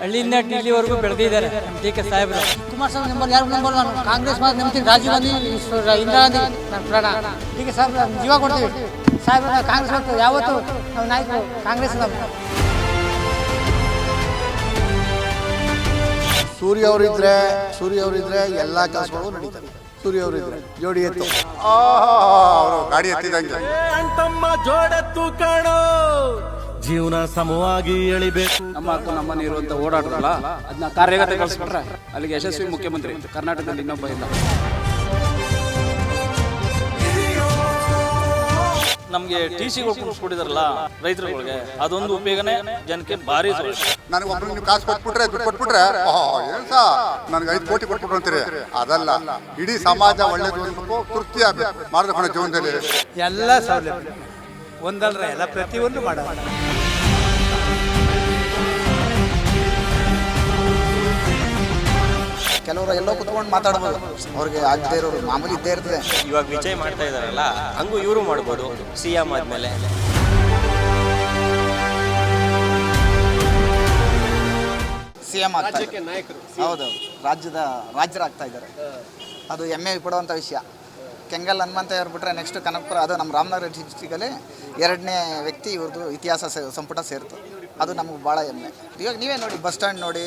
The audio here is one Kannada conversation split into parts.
ಹಳ್ಳಿಯಿಂದ ಡಿಲ್ಲಿವರೆಗೂ ಬೆಳೆದಿದ್ದಾರೆ ನಮ್ಮ ಡಿ ಕೆ ಸಾಹೇಬರು. ಕುಮಾರಸ್ವಾಮಿ ನಂಬರ್ ನಾನು ಕಾಂಗ್ರೆಸ್ ಮಾತ್ರ ನಂಬ್ತೀನಿ. ರಾಜೀವ್ ಗಾಂಧಿ, ಇಂದಿರಾ ಗಾಂಧಿ ನನ್ನ ಪ್ರಾಣ. ಡಿ ಕೆ ಸಾಹೇಬ್ರ ಜೀವ ಕೊಡ್ತೀವಿ. ಸಾಹೇಬ್ರ ಕಾಂಗ್ರೆಸ್ ಕೊಡ್ತೀವಿ. ಯಾವತ್ತು ನಾವು ನಾಯಕರು ಕಾಂಗ್ರೆಸ್. ಸೂರ್ಯ ಅವರಿದ್ರೆ ಎಲ್ಲ ಕೆಲಸಗಳು ನಡೀತವೆ. ಸೂರ್ಯ ಅವರಿದ್ರೆ ಜೋಡಿ ಎತ್ತು ಅವರು ಗಾಡಿ ಎತ್ತಿದಂಗೆ ತಮ್ಮ ಜೋಡೆತ್ತು ಕಾಣೋ ಜೀವನ ಸಮವಾಗಿ ಎಳಿಬೇಕು. ನಮ್ಮ ಹಕ್ಕು ನಮ್ಮನೆ ಇರುವಂತ ಓಡಾಟದಲ್ಲ, ಅದನ್ನ ಕಾರ್ಯಗತಗೊಳಿಸ್ಬಿಟ್ರೆ ಅಲ್ಲಿಗೆ ಯಶಸ್ವಿ ಮುಖ್ಯಮಂತ್ರಿ ಕರ್ನಾಟಕದಲ್ಲಿ ಇನ್ನೊಬ್ಬ ಇಲ್ಲ. ನಮಗೆ ಟಿ ಸಿಗಳು ಕೊಡಿದಾರಲ್ಲ ರೈತರುಗಳಿಗೆ, ಅದೊಂದು ಉಪಯೋಗನೇ ಜನಕ್ಕೆ ಭಾರಿ. ನನಗೆ ಒಬ್ರು ನೀವು ಕಾಸು ಕೊಟ್ಬಿಟ್ರೆ ದುಡ್ಡು ಕೊಟ್ಬಿಟ್ರೆ ಏನ್ ಸಾ ನನಗೆ 5 ಕೋಟಿ ಕೊಟ್ಬಿಟ್ರು ಅಂತೀರಿ. ಅದಲ್ಲ, ಇಡೀ ಸಮಾಜ ಒಳ್ಳೇದು ಅನ್ಬೇಕು, ತೃಪ್ತಿ ಆಗ್ಬೇಕು ಮಾಡಿದ ಜೀವನದಲ್ಲಿ. ಎಲ್ಲ ಸೌಲಭ್ಯ ಒಂದಲ್ರ ಎಲ್ಲ ಪ್ರತಿಯೊಂದು ಮಾಡೋಣ. ಕೆಲವರು ಎಲ್ಲೋ ಕುತ್ಕೊಂಡು ಮಾತಾಡ್ಬೋದು, ಅವ್ರಿಗೆ ಆಗದೆ ಇರೋರು ಮಾಮೂಲಿ ಇದ್ದೇ ಇರ್ತದೆ. ಇವಾಗ ವಿಜಯ್ ಮಾಡ್ತಾ ಇದಾರಲ್ಲ, ಹಂಗೂ ಇವರು ಮಾಡ್ಬೋದು. ಸಿಎಂ ಆದ್ಮೇಲೆ ಸಿಎಂ ಆಗ್ತಾ ಇದ್ದಾರೆ. ಹೌದು, ರಾಜ್ಯರಾಗ್ತಾ ಇದ್ದಾರೆ. ಅದು ಹೆಮ್ಮೆ ಪಡುವಂಥ ವಿಷಯ. ಕೆಂಗಲ್ ಹನುಮಂತಯ್ಯವ್ರು ಬಿಟ್ಟರೆ ನೆಕ್ಸ್ಟ್ ಕನಕಪುರ, ಅದು ನಮ್ಮ ರಾಮನಗರ ಡಿಸ್ಟಿಕಲ್ಲಿ 2ನೇ ವ್ಯಕ್ತಿ ಇವ್ರದ್ದು ಇತಿಹಾಸ ಸಂಪುಟ ಸೇರಿತು. ಅದು ನಮಗೆ ಭಾಳ ಹೆಮ್ಮೆ. ಇವಾಗ ನೀವೇ ನೋಡಿ, ಬಸ್ ಸ್ಟ್ಯಾಂಡ್ ನೋಡಿ,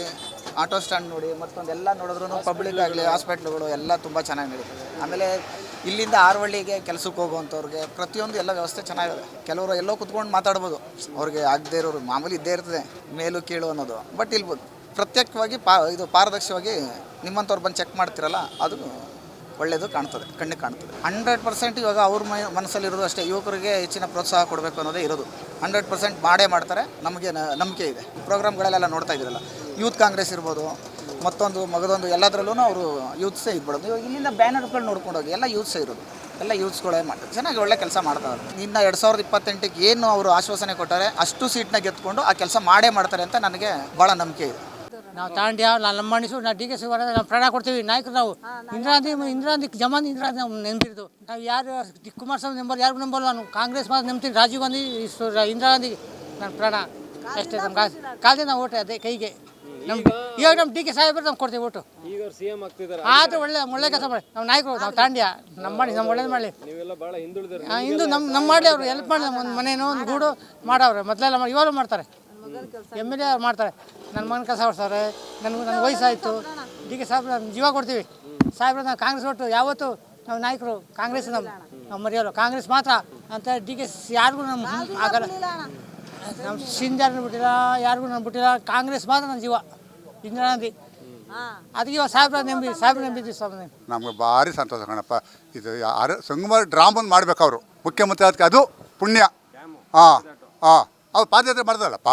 ಆಟೋ ಸ್ಟ್ಯಾಂಡ್ ನೋಡಿ, ಮತ್ತೊಂದೆಲ್ಲ ನೋಡಿದ್ರು ಪಬ್ಲಿಕ್ ಆಗಲಿ ಹಾಸ್ಪಿಟ್ಲುಗಳು ಎಲ್ಲ ತುಂಬ ಚೆನ್ನಾಗಿ ನಡೀತದೆ. ಆಮೇಲೆ ಇಲ್ಲಿಂದ ಆರವಳ್ಳಿಗೆ ಕೆಲಸಕ್ಕೆ ಹೋಗುವಂಥವ್ರಿಗೆ ಪ್ರತಿಯೊಂದು ಎಲ್ಲ ವ್ಯವಸ್ಥೆ ಚೆನ್ನಾಗಿದೆ. ಕೆಲವರು ಎಲ್ಲೋ ಕುತ್ಕೊಂಡು ಮಾತಾಡ್ಬೋದು, ಅವ್ರಿಗೆ ಆಗದೆ ಇರೋರು ಮಾಮೂಲಿ ಇದ್ದೇ ಇರ್ತದೆ ಮೇಲು ಕೀಳು ಅನ್ನೋದು. ಬಟ್ ಇಲ್ಬೋದು ಪ್ರತ್ಯೇಕವಾಗಿ ಇದು ಪಾರದರ್ಶಕವಾಗಿ ನಿಮ್ಮಂಥವ್ರು ಬಂದು ಚೆಕ್ ಮಾಡ್ತಿರಲ್ಲ, ಅದು ಒಳ್ಳೆಯದು ಕಾಣ್ತದೆ, ಕಣ್ಣಿಗೆ ಕಾಣ್ತದೆ. 100% ಇವಾಗ ಅವ್ರ ಮನಸ್ಸಲ್ಲಿರೋದು ಅಷ್ಟೇ, ಯುವಕರಿಗೆ ಹೆಚ್ಚಿನ ಪ್ರೋತ್ಸಾಹ ಕೊಡಬೇಕು ಅನ್ನೋದೇ ಇರೋದು. 100% ಮಾಡೇ ಮಾಡ್ತಾರೆ, ನಮಗೆ ನಂಬಿಕೆ ಇದೆ. ಪ್ರೋಗ್ರಾಮ್ಗಳೆಲ್ಲ ನೋಡ್ತಾ ಇದ್ದೀರಲ್ಲ, ಯೂತ್ ಕಾಂಗ್ರೆಸ್ ಇರ್ಬೋದು, ಮಗದೊಂದು ಎಲ್ಲದರಲ್ಲೂ ಅವರು ಯೂತ್ಸೇ ಇದ್ಬಿಡೋದು. ಇವಾಗ ಇಲ್ಲಿಂದ ಬ್ಯಾನರ್ಗಳು ನೋಡ್ಕೊಂಡೋಗಿ ಎಲ್ಲ ಯೂತ್ಸೇ ಇರೋದು, ಎಲ್ಲ ಯೂತ್ಸ್ಗಳೇ ಮಾಡ್ತಾರೆ, ಚೆನ್ನಾಗಿ ಒಳ್ಳೆ ಕೆಲಸ ಮಾಡ್ತಾರೆ. ಇನ್ನು 2028ಕ್ಕೆ ಏನು ಅವರು ಆಶ್ವಾಸನೆ ಕೊಟ್ಟಾರೆ ಅಷ್ಟು ಸೀಟ್ನ ಗೆದ್ಕೊಂಡು ಆ ಕೆಲಸ ಮಾಡೇ ಮಾಡ್ತಾರೆ ಅಂತ ನನಗೆ ಭಾಳ ನಂಬಿಕೆ ಇದೆ. ನಾವು ತಾಂಡ್ಯ ನಮ್ಮ ಮಣಿಸು ನಾವು ಡಿ ಕೆ ಶಿವರಾಜ್ ನಾವು ಪ್ರಾಣ ಕೊಡ್ತೀವಿ. ನಾಯಕರು ನಾವು ಇಂದಿರಾ ಗಾಂಧಿ ಜಮಾನ್ ಇಂದಿರಾ ಗಾಂಧಿ ನಾವು ನೆನಪಿರೋದು. ನಾವು ಯಾರು ಕುಮಾರಸ್ವಾಮಿ ಯಾರಿಗೂ ನಂಬಲ್ಲ. ನಾನು ಕಾಂಗ್ರೆಸ್ ಮಾತ್ರ ನಂಬ್ತೀನಿ. ರಾಜೀವ್ ಗಾಂಧಿ, ಇಂದಿರಾ ಗಾಂಧಿ ನನ್ನ ಪ್ರಾಣ. ಅಷ್ಟೇ, ನಮ್ಮ ಕಾಲದಲ್ಲಿ ನಾವು ಓಟೆ ಅದೇ ಕೈಗೆ. ಇವಾಗ ನಮ್ಮ ಡಿ ಕೆ ಸಾಹೇಬ್ರು ನಾವು ಕೊಡ್ತೀವಿ ಓಟು. ಆದ್ರೆ ಒಳ್ಳೆ ಕೆಲಸ ಮಾಡಿ. ನಾವು ನಾಯಕರು, ನಾವು ತಾಂಡ್ಯ ನಮ್ಮ ಮಾಡಿ, ನಮ್ಮ ಒಳ್ಳೇದು ಮಾಡಲಿ. ಹಿಂದೂ ನಮ್ಮ ಮಾಡಿ ಅವ್ರು ಹೆಲ್ಪ್ ಮಾಡಿ, ಒಂದು ಮನೇನೋ ಒಂದು ಗೂಡು ಮಾಡವ್ರೆ. ಮೊದಲೆಲ್ಲ ಮಾಡಿ, ಇವಾಗಲೂ ಮಾಡ್ತಾರೆ. MLA ಅವ್ರು ಮಾಡ್ತಾರೆ. ನನ್ನ ಮಗನ ಕೆಲಸ ಹೊಡ್ಸವ್ರೆ. ನನ್ನ ವಯಸ್ಸಾಯಿತು. ಡಿ ಕೆ ಸಾಹೇಬ್ರ ಜೀವ ಕೊಡ್ತೀವಿ. ಸಾಹೇಬ್ರ ನಾವು ಕಾಂಗ್ರೆಸ್ ಒಟ್ಟು ಯಾವತ್ತು ನಾವು ನಾಯಕರು ಕಾಂಗ್ರೆಸ್ ನಮ್ಮ ಮರೆಯೋಲ್ಲ. ಕಾಂಗ್ರೆಸ್ ಮಾತ್ರ ಅಂತ ಡಿ ಕೆ ಯಾರಿಗೂ ನಮ್ಮ ಆಗಲ್ಲ. ನಮ್ಮ ಸಿಂಧ್ ಬಿಟ್ಟಿಲ್ಲ, ಯಾರಿಗೂ ನಾನು ಬಿಟ್ಟಿಲ್ಲ. ಕಾಂಗ್ರೆಸ್ ಮಾತ್ರ ನನ್ನ ಜೀವ. ಇಂದಿರಾ ಗಾಂಧಿ ಅದಕ್ಕೆ ಇವಾಗ ಸಾಹೇಬ್ರ ನಂಬಿದ್ವಿ ಸ್ವಾಮಿ. ನಮ್ಗೆ ಭಾರಿ ಸಂತೋಷ ಕಣಪ್ಪ. ಇದು ಸಂಗಮ ಡ್ರಾಮನ್ ಮಾಡ್ಬೇಕು ಅವರು ಮುಖ್ಯಮಂತ್ರಿ ಅದಕ್ಕೆ, ಅದು ಪುಣ್ಯ. ಅವ್ರು ಪಾದಯಾತ್ರೆ ಮಾಡ್ದಲ್ಲಪ್ಪ,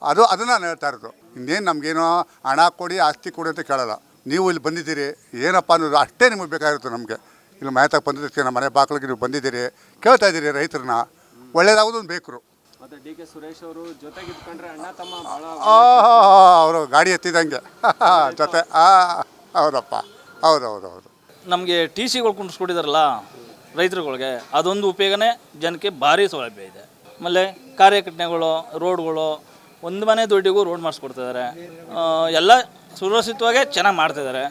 ಅದನ್ನು ನಾನು ಹೇಳ್ತಾ ಇರೋದು. ಇನ್ನೇನು ನಮಗೇನೋ ಹಣ ಕೊಡಿ ಆಸ್ತಿ ಕೊಡಿ ಅಂತ ಕೇಳಲ್ಲ. ನೀವು ಇಲ್ಲಿ ಬಂದಿದ್ದೀರಿ ಏನಪ್ಪ ಅನ್ನೋದು ಅಷ್ಟೇ ನಿಮಗೆ ಬೇಕಾಗಿರುತ್ತೆ. ನಮಗೆ ಇಲ್ಲಿ ಮನೆತಾಗ ಬಂದಿದ್ದಕ್ಕೆ ನಮ್ಮ ಮನೆ ಬಾಗಿಲಿಗೆ ನೀವು ಬಂದಿದ್ದೀರಿ, ಕೇಳ್ತಾ ಇದ್ದೀರಿ ರೈತರನ್ನ. ಒಳ್ಳೇದಾಗೋದು ಬೇಕು. ಡಿ ಕೆ ಸುರೇಶ್ ಅವರು ಜೊತೆಗಿದ್ಕೊಂಡ್ರೆ ಅಣ್ಣ ತಮ್ಮ ಅವರು ಗಾಡಿ ಎತ್ತಿದಂಗೆ ಜೊತೆ. ಹೌದಪ್ಪ, ಹೌದು. ನಮಗೆ ಟಿ ಸಿಗಳು ಕೊಡಿದಾರಲ್ಲ ರೈತರುಗಳಿಗೆ, ಅದೊಂದು ಉಪಯೋಗನೇ ಜನಕ್ಕೆ ಭಾರಿ ಸೌಲಭ್ಯ ಇದೆ. ಆಮೇಲೆ ಕಾರ್ಯಕರ್ತನೆಗಳು, ರೋಡ್ಗಳು, ಒಂದು ಮನೆ ದುಡ್ಡಿಗೂ ರೋಡ್ ಮಾಡಿಸ್ಕೊಡ್ತಿದ್ದಾರೆ. ಎಲ್ಲ ಸುರಕ್ಷಿತವಾಗೇ ಚೆನ್ನಾಗಿ ಮಾಡ್ತಿದ್ದಾರೆ.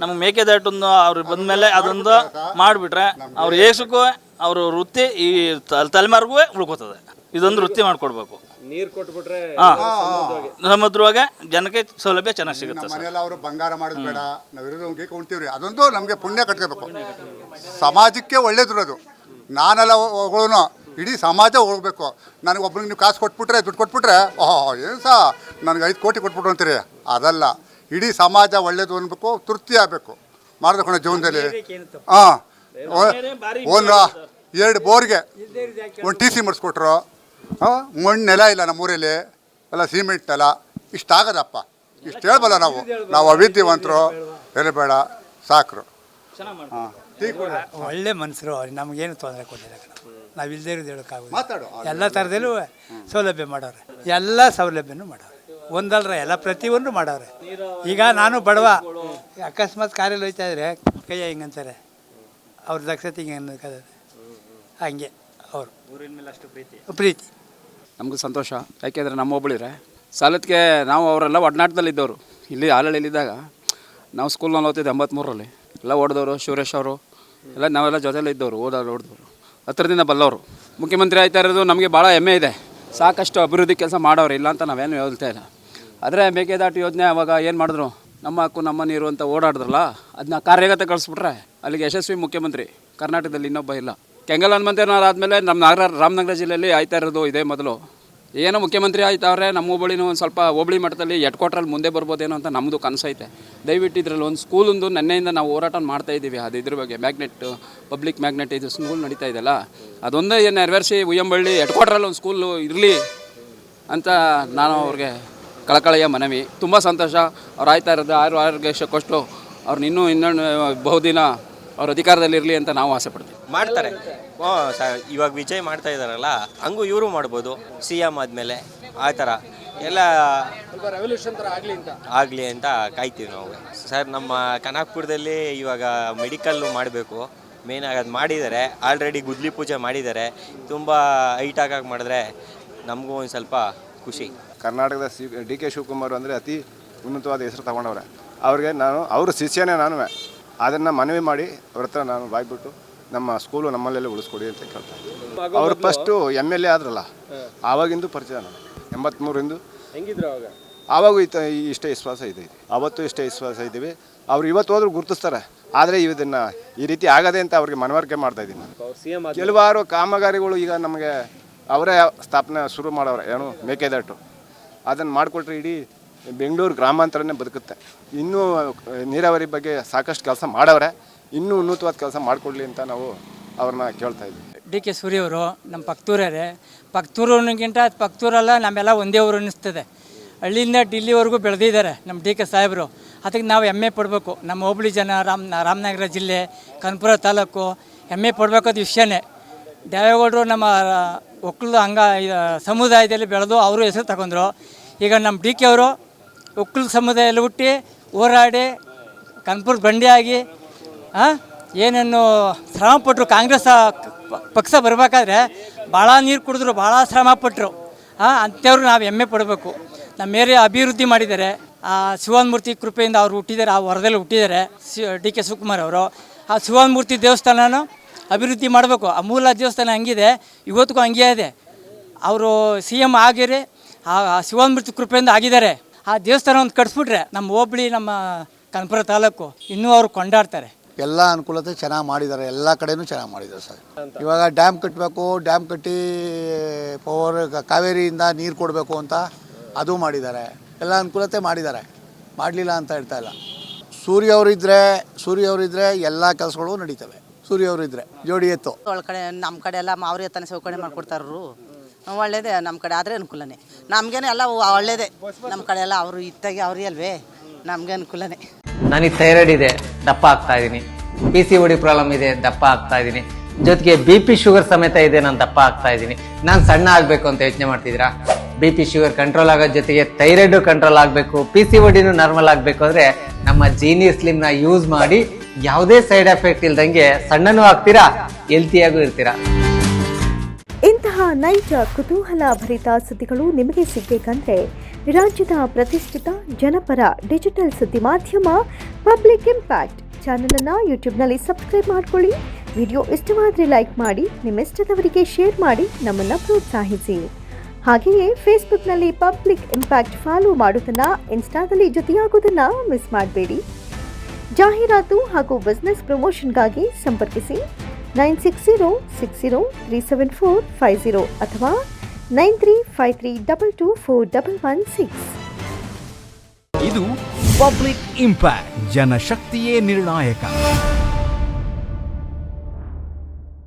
ನಮಗೆ ಮೇಕೆದಾಟೊಂದು ಅವ್ರು ಬಂದಮೇಲೆ ಅದೊಂದು ಮಾಡಿಬಿಟ್ರೆ ಅವ್ರು ಏಸಕ್ಕೂ ಅವ್ರ ವೃತ್ತಿ ಈ ತಲೆಮಾರಿಗೂ ಉಳ್ಕೋತದೆ. ಇದೊಂದು ವೃತ್ತಿ ಮಾಡಿಕೊಡ್ಬೇಕು. ನೀರು ಕೊಟ್ಬಿಟ್ರೆ ಸಮುದ್ರವಾಗಿ ಜನಕ್ಕೆ ಸೌಲಭ್ಯ ಚೆನ್ನಾಗಿ ಸಿಗುತ್ತೆ. ಮನೆಯಲ್ಲ ಅವರು ಬಂಗಾರ ಮಾಡೋದು ಬೇಡ, ನಾವು ಉಣ್ತೀವ್ರಿ. ಅದೊಂದು ನಮಗೆ ಪುಣ್ಯ ಕಟ್ಕೋಬೇಕು. ಸಮಾಜಕ್ಕೆ ಒಳ್ಳೇದಿರೋದು. ನಾನೆಲ್ಲ ಹೋಗೋನು ಇಡೀ ಸಮಾಜ ಹೋಗ್ಬೇಕು. ನನಗೆ ಒಬ್ರಿಗೆ ನೀವು ಕಾಸು ಕೊಟ್ಬಿಟ್ರೆ ದುಡ್ಡು ಕೊಟ್ಬಿಟ್ರೆ ಏನು ಸಾ ನನಗೆ 5 ಕೋಟಿ ಕೊಟ್ಬಿಟ್ರು ಅಂತೀರಿ. ಅದಲ್ಲ, ಇಡೀ ಸಮಾಜ ಒಳ್ಳೇದು ಅನ್ಬೇಕು, ತೃಪ್ತಿ ಆಗಬೇಕು ಮಾಡಿದ ಜೀವನದಲ್ಲಿ. ಒಂದು 2 ಬೋರ್ಗೆ ಒಂದು TC ಮಾಡಿಸ್ಕೊಟ್ರು. ಮಣ್ಣು ನೆಲ ಇಲ್ಲ ನಮ್ಮೂರಲ್ಲಿ, ಎಲ್ಲ ಸಿಮೆಂಟ್ ನೆಲ. ಇಷ್ಟು ಆಗದಪ್ಪ, ಇಷ್ಟು ಹೇಳ್ಬಲ್ಲ ನಾವು ಅವಿದ್ಯವಂತರು. ಬೇಡ ಸಾಕ್ರು. ಒಳ್ಳೆ ಮನಸ್ಸರು, ನಮಗೇನು ತೊಂದರೆ ಕೊಟ್ಟಿಲ್ಲ. ನಾವು ಇಲ್ಲದೇ ಇರೋದು ಹೇಳೋಕ್ಕಾಗೋದು. ಮಾತಾಡು. ಎಲ್ಲ ಥರದಲ್ಲೂ ಸೌಲಭ್ಯ ಮಾಡವ್ರೆ, ಎಲ್ಲ ಸೌಲಭ್ಯನೂ ಮಾಡವ್ರೆ. ಒಂದಲ್ರ ಎಲ್ಲ ಪ್ರತಿಯೊಂದು ಮಾಡವ್ರೆ. ಈಗ ನಾನು ಬಡವ, ಅಕಸ್ಮಾತ್ ಕಾರ್ಯಲ್ಲಿ ಹೋಯ್ತಾ ಇದ್ರೆ ಕೈಯ ಹಿಂಗಂತಾರೆ, ಅವ್ರ ದಕ್ಷತೆ ಹಿಂಗೆ ಅನ್ನೋದು ಹಂಗೆ ಅವರು ಊರಿನ ಮೇಲೆ ಅಷ್ಟು ಪ್ರೀತಿ. ನಮಗೂ ಸಂತೋಷ. ಯಾಕೆಂದರೆ ನಮ್ಮೊಬ್ಬಳಿದ್ರೆ ಸಾಲದಕ್ಕೆ ನಾವು ಅವರೆಲ್ಲ ಒಡನಾಟದಲ್ಲಿದ್ದವರು. ಇಲ್ಲಿ ಆಲಳಿಲಿದ್ದಾಗ ನಾವು ಸ್ಕೂಲ್ನಲ್ಲಿ ಓದ್ತಿದ್ದೆ 83ರಲ್ಲಿ. ಎಲ್ಲ ಓಡಿದವರು ಶಿವರೇಶ್ ಅವರು ಎಲ್ಲ ನಾವೆಲ್ಲ ಜೊತೆಲೇ ಇದ್ದವರು, ಓಡಿದವರು, ಹತ್ತಿರದಿಂದ ಬಲ್ಲವರು. ಮುಖ್ಯಮಂತ್ರಿ ಆಯ್ತಾ ಇರೋದು ನಮಗೆ ಭಾಳ ಹೆಮ್ಮೆ ಇದೆ. ಸಾಕಷ್ಟು ಅಭಿವೃದ್ಧಿ ಕೆಲಸ ಮಾಡೋರು, ಇಲ್ಲ ಅಂತ ನಾವೇನು ಹೇಳ್ತಾ ಇಲ್ಲ. ಆದರೆ ಮೇಕೆದಾಟು ಯೋಜನೆ ಅವಾಗ ಏನು ಮಾಡಿದ್ರು, ನಮ್ಮ ಹಕ್ಕು ನಮ್ಮ ನೀರು ಅಂತ ಓಡಾಡಿದ್ರಲ್ಲ, ಅದನ್ನ ಕಾರ್ಯಗತಗೊಳಿಸ್ಬಿಟ್ರೆ ಅಲ್ಲಿಗೆ ಯಶಸ್ವಿ ಮುಖ್ಯಮಂತ್ರಿ ಕರ್ನಾಟಕದಲ್ಲಿ ಇನ್ನೊಬ್ಬ ಇಲ್ಲ. ಕೆಂಗಲ್ ಹನುಮಂತಯ್ಯನವ್ರು ಆದಮೇಲೆ ನಮ್ಮ ರಾಮನಗರ ಜಿಲ್ಲೆಯಲ್ಲಿ ಆಯ್ತಾ ಇರೋದು ಇದೇ ಮೊದಲು. ಏನೋ ಮುಖ್ಯಮಂತ್ರಿ ಆಯ್ತವ್ರೆ, ನಮ್ಮ ಹೋಬಳಿನೂ ಒಂದು ಸ್ವಲ್ಪ ಹೋಬಳಿ ಮಟ್ಟದಲ್ಲಿ ಹೆಡ್ಕ್ವಾರ್ಟ್ರಲ್ಲಿ ಮುಂದೆ ಬರ್ಬೋದೇನೋ ಅಂತ ನಮ್ಮದು ಕನಸೈತೆ. ದಯವಿಟ್ಟು ಇದರಲ್ಲಿ ಒಂದು ಸ್ಕೂಲೊಂದು ನೆನ್ನೆಯಿಂದ ನಾವು ಹೋರಾಟ ಮಾಡ್ತಾಯಿದ್ದೀವಿ. ಅದು ಇದ್ರ ಬಗ್ಗೆ ಮ್ಯಾಗ್ನೆಟ್, ಪಬ್ಲಿಕ್ ಮ್ಯಾಗ್ನೆಟ್ ಇದು ಸ್ಕೂಲ್ ನಡೀತಾ ಇದೆಯಲ್ಲ, ಅದೊಂದೇ ನೆರವೇರಿಸಿ ಉಯ್ಯಂಬಳ್ಳಿ ಹೆಡ್ಕ್ವಾರ್ಟ್ರಲ್ಲಿ ಒಂದು ಸ್ಕೂಲು ಇರಲಿ ಅಂತ ನಾನು ಅವ್ರಿಗೆ ಕಳಕಳಿಯ ಮನವಿ. ತುಂಬ ಸಂತೋಷ ಅವ್ರು ಆಯ್ತಾ ಇರೋದು. ಆರೋಗ್ಯಕ್ಕಷ್ಟು ಅವ್ರನ್ನ ಇನ್ನೊಂದು ಬಹುದಿನ ಅವ್ರ ಅಧಿಕಾರದಲ್ಲಿರಲಿ ಅಂತ ನಾವು ಆಸೆ ಪಡ್ತೀವಿ. ಮಾಡ್ತಾರೆ. ಇವಾಗ ವಿಜಯ್ ಮಾಡ್ತಾ ಇದ್ದಾರಲ್ಲ, ಹಂಗೂ ಇವರು ಮಾಡ್ಬೋದು. CM ಆದಮೇಲೆ ಆ ಥರ ಎಲ್ಲ ರೆವಲ್ಯೂಷನ್ ಥರ ಆಗಲಿ ಅಂತ ಕಾಯ್ತೀವಿ ನಾವು. ಸರ್, ನಮ್ಮ ಕನಕಪುರದಲ್ಲಿ ಇವಾಗ ಮೆಡಿಕಲ್ಲು ಮಾಡಬೇಕು. ಮೇನಾಗಿ ಅದು ಮಾಡಿದ್ದಾರೆ. ಆಲ್ರೆಡಿ ಗುದ್ಲಿ ಪೂಜೆ ಮಾಡಿದ್ದಾರೆ. ತುಂಬ ಹೈಟಾಗಿ ಮಾಡಿದ್ರೆ ನಮಗೂ ಒಂದು ಸ್ವಲ್ಪ ಖುಷಿ. ಕರ್ನಾಟಕದ DK ಶಿವಕುಮಾರ್ ಅಂದರೆ ಅತಿ ಉನ್ನತವಾದ ಹೆಸರು ತಗೊಂಡವ್ರೆ. ಅವ್ರಿಗೆ ಅವ್ರ ಶಿಷ್ಯನೇ ನಾನು. ಅದನ್ನು ಮನವಿ ಮಾಡಿ ಅವ್ರ ಹತ್ರ ನಾನು ಬಾಯ್ಬಿಟ್ಟು ನಮ್ಮ ಸ್ಕೂಲು ನಮ್ಮಲ್ಲೆಲ್ಲ ಉಳಿಸ್ಕೊಡಿ ಅಂತ ಕೇಳ್ತಾರೆ. ಅವ್ರು ಫಸ್ಟು MLA ಆದ್ರಲ್ಲ, ಆವಾಗಿಂದು ಪರಿಚಯ ನಾನು 83ರಿಂದ. ಹೆಂಗಿದ್ರು ಅವಾಗ? ಆವಾಗೂ ಇಷ್ಟೇ ವಿಶ್ವಾಸ ಇದೆ, ಅವತ್ತು ಇಷ್ಟೇ ವಿಶ್ವಾಸ ಇದ್ದೀವಿ. ಅವ್ರು ಇವತ್ತು ಹೋದ್ರೂ ಗುರುತಿಸ್ತಾರೆ. ಆದರೆ ಇದನ್ನು ಈ ರೀತಿ ಆಗದೆ ಅಂತ ಅವ್ರಿಗೆ ಮನವರಿಕೆ ಮಾಡ್ತಾಯಿದ್ದೀನಿ ನಾನು. ಕೆಲವಾರು ಕಾಮಗಾರಿಗಳು ಈಗ ನಮಗೆ ಅವರೇ ಸ್ಥಾಪನೆ ಶುರು ಮಾಡವ್ರೆ. ಏನು ಮೇಕೆದಾಟು ಅದನ್ನು ಮಾಡಿಕೊಟ್ರೆ ಇಡೀ ಬೆಂಗಳೂರು ಗ್ರಾಮಾಂತರನೇ ಬದುಕುತ್ತೆ. ಇನ್ನೂ ನೀರಾವರಿ ಬಗ್ಗೆ ಸಾಕಷ್ಟು ಕೆಲಸ ಮಾಡವ್ರೆ. ಇನ್ನೂ ಉನ್ನತವಾದ ಕೆಲಸ ಮಾಡಿಕೊಡ್ಲಿ ಅಂತ ನಾವು ಅವ್ರನ್ನ ಕೇಳ್ತಾ ಇದ್ವಿ. DK ಸೂರ್ಯವರು ನಮ್ಮ ಪಕ್ತೂರಿಗಿಂತ ಪಕ್ತೂರಲ್ಲ, ನಮ್ಮೆಲ್ಲ ಒಂದೇ ಊರು ಅನ್ನಿಸ್ತದೆ. ಹಳ್ಳಿಯಿಂದ ಡಿಲ್ಲಿವರೆಗೂ ಬೆಳೆದಿದ್ದಾರೆ ನಮ್ಮ DK ಸಾಹೇಬರು. ಅದಕ್ಕೆ ನಾವು ಹೆಮ್ಮೆ ಪಡಬೇಕು. ನಮ್ಮ ಹೋಬಳಿ ಜನ, ರಾಮನಗರ ಜಿಲ್ಲೆ, ಕನಕಪುರ ತಾಲೂಕು ಹೆಮ್ಮೆ ಪಡಬೇಕಾದ ವಿಷಯನೇ. ದೇವೇಗೌಡರು ನಮ್ಮ ಒಕ್ಕಲು ಸಮುದಾಯದಲ್ಲಿ ಬೆಳೆದು ಅವರು ಹೆಸರು ತಗೊಂಡ್ರು. ಈಗ ನಮ್ಮ DK ಅವರು ಒಕ್ಕಲು ಸಮುದಾಯದಲ್ಲಿ ಹುಟ್ಟಿ ಹೋರಾಡಿ ಕನಕಪುರ ಬಂಡಿಯಾಗಿ ಏನೇನು ಶ್ರಮಪಟ್ಟರು. ಕಾಂಗ್ರೆಸ್ ಪಕ್ಷ ಬರಬೇಕಾದ್ರೆ ಭಾಳ ನೀರು ಕುಡಿದ್ರು, ಭಾಳ ಶ್ರಮಪಟ್ಟರು. ಅಂಥವ್ರು ನಾವು ಹೆಮ್ಮೆ ಪಡಬೇಕು. ನಮ್ಮ ಏರಿಯಾ ಅಭಿವೃದ್ಧಿ ಮಾಡಿದ್ದಾರೆ. ಶಿವನ್ಮೂರ್ತಿ ಕೃಪೆಯಿಂದ ಅವ್ರು ಹುಟ್ಟಿದ್ದಾರೆ, ಆ ಹೊರದಲ್ಲಿ ಹುಟ್ಟಿದ್ದಾರೆ DK ಶಿವಕುಮಾರ್ ಅವರು. ಆ ಶಿವನ್ಮೂರ್ತಿ ದೇವಸ್ಥಾನನೂ ಅಭಿವೃದ್ಧಿ ಮಾಡಬೇಕು. ಆ ಮೂಲ ದೇವಸ್ಥಾನ ಹಂಗಿದೆ, ಇವತ್ತಿಗೂ ಹಂಗೆ ಇದೆ. ಅವರು CM ಆಗಿರಿ, ಆ ಶಿವನ್ಮೂರ್ತಿ ಕೃಪೆಯಿಂದ ಆಗಿದ್ದಾರೆ. ಆ ದೇವಸ್ಥಾನ ಒಂದು ಕಟ್ಸ್ಬಿಟ್ರೆ ನಮ್ಮ ಹೋಬಳಿ, ನಮ್ಮ ಕನಕಪುರ ತಾಲೂಕು ಇನ್ನೂ ಅವರು ಕೊಂಡಾಡ್ತಾರೆ. ಎಲ್ಲ ಅನುಕೂಲತೆ ಚೆನ್ನಾಗಿ ಮಾಡಿದ್ದಾರೆ, ಎಲ್ಲ ಕಡೆಯೂ ಚೆನ್ನಾಗಿ ಮಾಡಿದ್ದಾರೆ ಸರ್. ಇವಾಗ ಡ್ಯಾಮ್ ಕಟ್ಟಬೇಕು, ಡ್ಯಾಮ್ ಕಟ್ಟಿ ಪವರ್ ಕಾವೇರಿಯಿಂದ ನೀರು ಕೊಡಬೇಕು ಅಂತ ಅದು ಮಾಡಿದ್ದಾರೆ. ಎಲ್ಲ ಅನುಕೂಲತೆ ಮಾಡಿದ್ದಾರೆ, ಮಾಡಲಿಲ್ಲ ಅಂತ ಹೇಳ್ತಾ ಇಲ್ಲ. ಸೂರ್ಯ ಅವರಿದ್ದರೆ ಎಲ್ಲ ಕೆಲಸಗಳು ನಡೀತವೆ. ಸೂರ್ಯ ಅವರಿದ್ದರೆ ಜೋಡಿ ಎತ್ತು ಕಡೆ ನಮ್ಮ ಕಡೆ ಎಲ್ಲ ಮಾವ್ರಿ ಎತ್ತಾನೆ ಸೇವಕಣೆ ಮಾಡ್ಕೊಡ್ತಾರು. ಒಳ್ಳೇದೇ, ನಮ್ಮ ಕಡೆ ಆದರೆ ಅನುಕೂಲನೇ. ನಮಗೇನೆ ಎಲ್ಲ ಒಳ್ಳೇದೇ. ನಮ್ಮ ಕಡೆ ಎಲ್ಲ ಅವರು ಇತ್ತಾಗಿ ಅವ್ರಿ ಅಲ್ವೇ, ನಮಗೆ ಅನುಕೂಲನೇ. ನನಗೆ ಥೈರಾಯ್ಡ್ ಇದೆ, ದಪ್ಪ ಆಗ್ತಾ ಇದ್ದೀನಿ. PCOD ಪ್ರಾಬ್ಲಮ್ ಇದೆ, ದಪ್ಪ ಆಗ್ತಾ ಇದ್ದೀನಿ. ಜೊತೆಗೆ BP ಶುಗರ್ ಸಮೇತ ಇದೆ, ನಾನು ದಪ್ಪ ಆಗ್ತಾ ಇದ್ದೀನಿ. ನಾನು ಸಣ್ಣ ಆಗಬೇಕು ಅಂತ ಯೋಚನೆ ಮಾಡ್ತಿದ್ದೀರಾ? BP ಶುಗರ್ ಕಂಟ್ರೋಲ್ ಆಗೋದ್ ಜೊತೆಗೆ ಥೈರಾಯ್ಡ್ ಕಂಟ್ರೋಲ್ ಆಗಬೇಕು, PCODನೂ ನಾರ್ಮಲ್ ಆಗಬೇಕು ಅಂದರೆ ನಮ್ಮ ಜೀನಿ ಸ್ಲಿಮ್ನ ಯೂಸ್ ಮಾಡಿ ಯಾವುದೇ ಸೈಡ್ ಎಫೆಕ್ಟ್ ಇಲ್ದಂಗೆ ಸಣ್ಣನೂ ಆಗ್ತೀರಾ, ಹೆಲ್ತಿಯಾಗೂ ಇರ್ತೀರಾ. ಇಂತಹ ನೈಜ ಕುತೂಹಲ ಭರಿತ ಸುದ್ದಿಗಳು ನಿಮಗೆ ಸಿಗಬೇಕಂದ್ರೆ ರಾಜ್ಯದ ಪ್ರತಿಷ್ಠಿತ ಜನಪರ ಡಿಜಿಟಲ್ ಸುದ್ದಿ ಮಾಧ್ಯಮ ಪಬ್ಲಿಕ್ ಇಂಪ್ಯಾಕ್ಟ್ ಚಾನೆಲ್ ಅನ್ನು ಯೂಟ್ಯೂಬ್ನಲ್ಲಿ ಸಬ್ಸ್ಕ್ರೈಬ್ ಮಾಡ್ಕೊಳ್ಳಿ. ವಿಡಿಯೋ ಇಷ್ಟವಾದರೆ ಲೈಕ್ ಮಾಡಿ, ನಿಮ್ಮ ಇಷ್ಟದವರಿಗೆ ಶೇರ್ ಮಾಡಿ ನಮ್ಮನ್ನು ಪ್ರೋತ್ಸಾಹಿಸಿ. ಹಾಗೆಯೇ ಫೇಸ್ಬುಕ್ನಲ್ಲಿ ಪಬ್ಲಿಕ್ ಇಂಪ್ಯಾಕ್ಟ್ ಫಾಲೋ ಮಾಡೋದನ್ನ, ಇನ್ಸ್ಟಾದಲ್ಲಿ ಜೊತೆಯಾಗೋದನ್ನ ಮಿಸ್ ಮಾಡಬೇಡಿ. ಜಾಹೀರಾತು ಹಾಗೂ ಬಿಸ್ನೆಸ್ ಪ್ರಮೋಷನ್ಗಾಗಿ ಸಂಪರ್ಕಿಸಿ 9606037450 ಅಥವಾ 9353224116. ಇದು ಪಬ್ಲಿಕ್ ಇಂಪ್ಯಾಕ್ಟ್, ಜನಶಕ್ತಿಯೇ ನಿರ್ಣಾಯಕ.